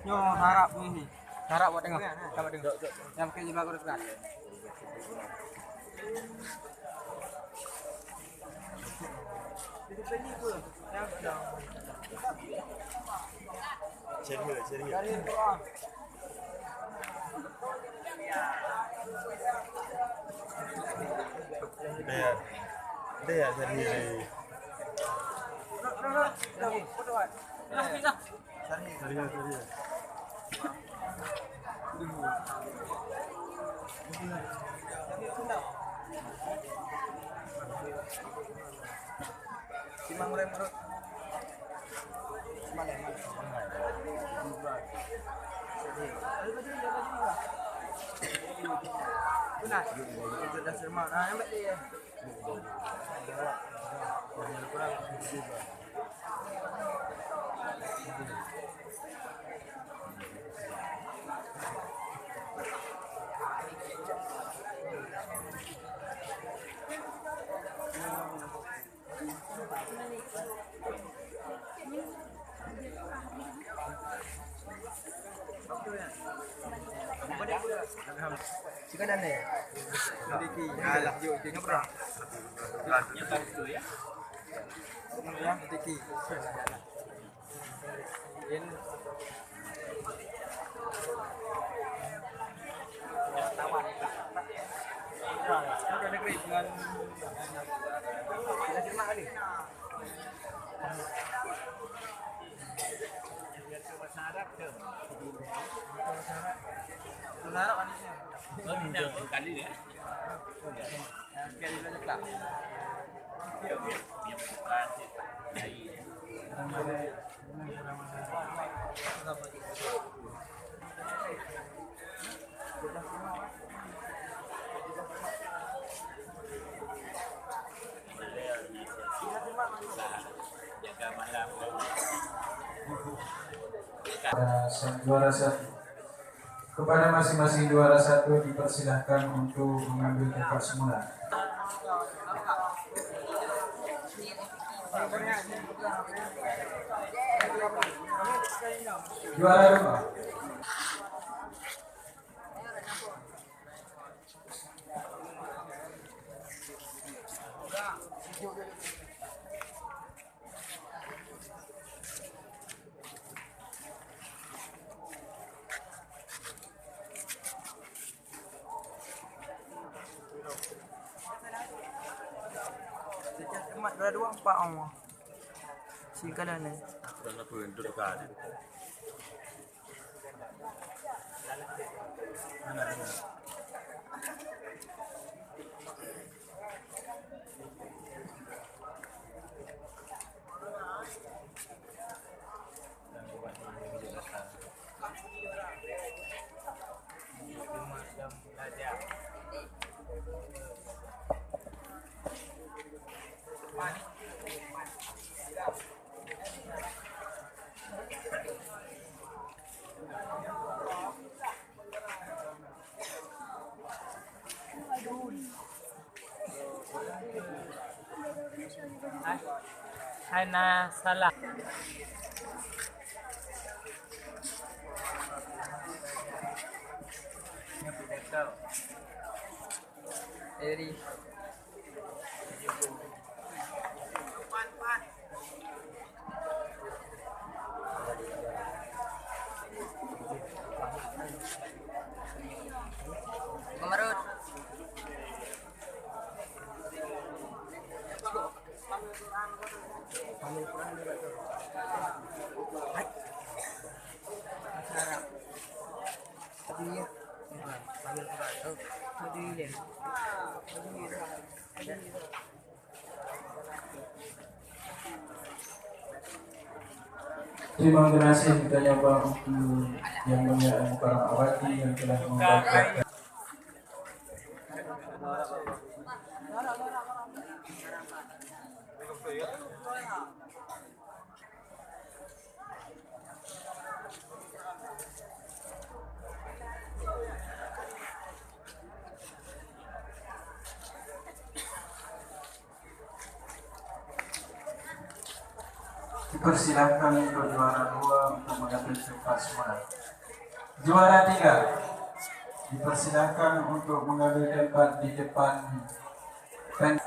Nyo harap ni. Harap buat tengok. Dapat tengok. Yang pakai juga kurus kan. Serius. Dia serius. Serius. Simang mulai menurut. Benar. Sudah serma. Ah, ambil dia. Sika dan ni. Diki, alah yo diki berapa? Yang satu ya. Ya, diki. In tawan. Sudah negeri dengan kita terima kali. Sunarap anisnya. Oh, tidak kali ya. Kali banyak lah. Dia bukan dari jaga malam. Juara satu. Kepada masing-masing juara satu dipersilahkan untuk mengambil tempat semula. Juara dua. Juara dua 4 orang. Sikalan ni. Kurang apa yang duduk kat. Hana salah. Eri. Kamarut. Hai. Sarap. Tadi ya. Panggil peran. Oh, tadi dia. Terima kasih banyak untuk yang mulia para awati yang telah membantu. Dipersilahkan untuk juara dua untuk mengambil tempat semua. Juara 3 dipersilakan untuk mengambil tempat di depan pen.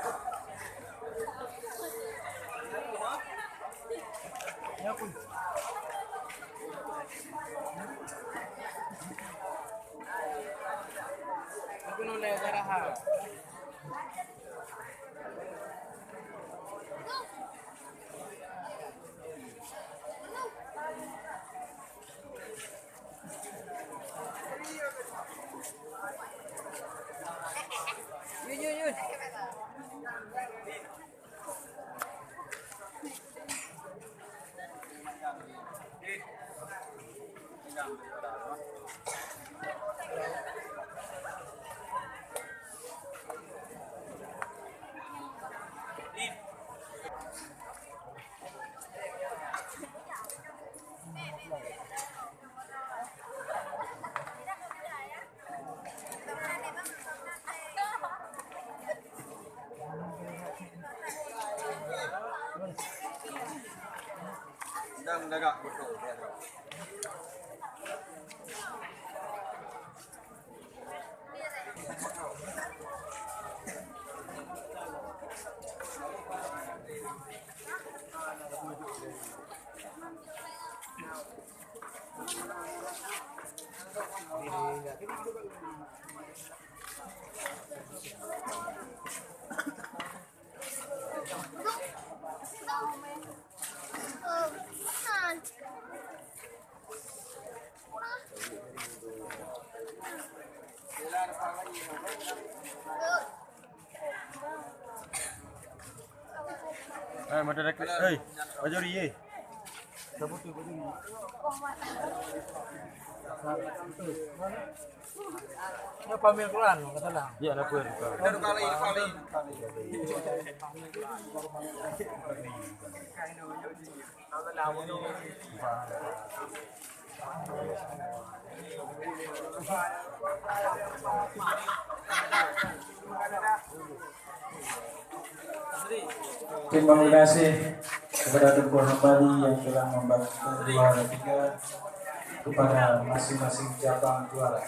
Sedang mendadak betul. Mata dah klik. Hei, bajuri ye. Ini pamil Quran kata lah. Ya, dah pun. Baru kali. Terima kasih kepada Tuan Hambali yang telah membantu juara 3 kepada masing-masing cabang juara.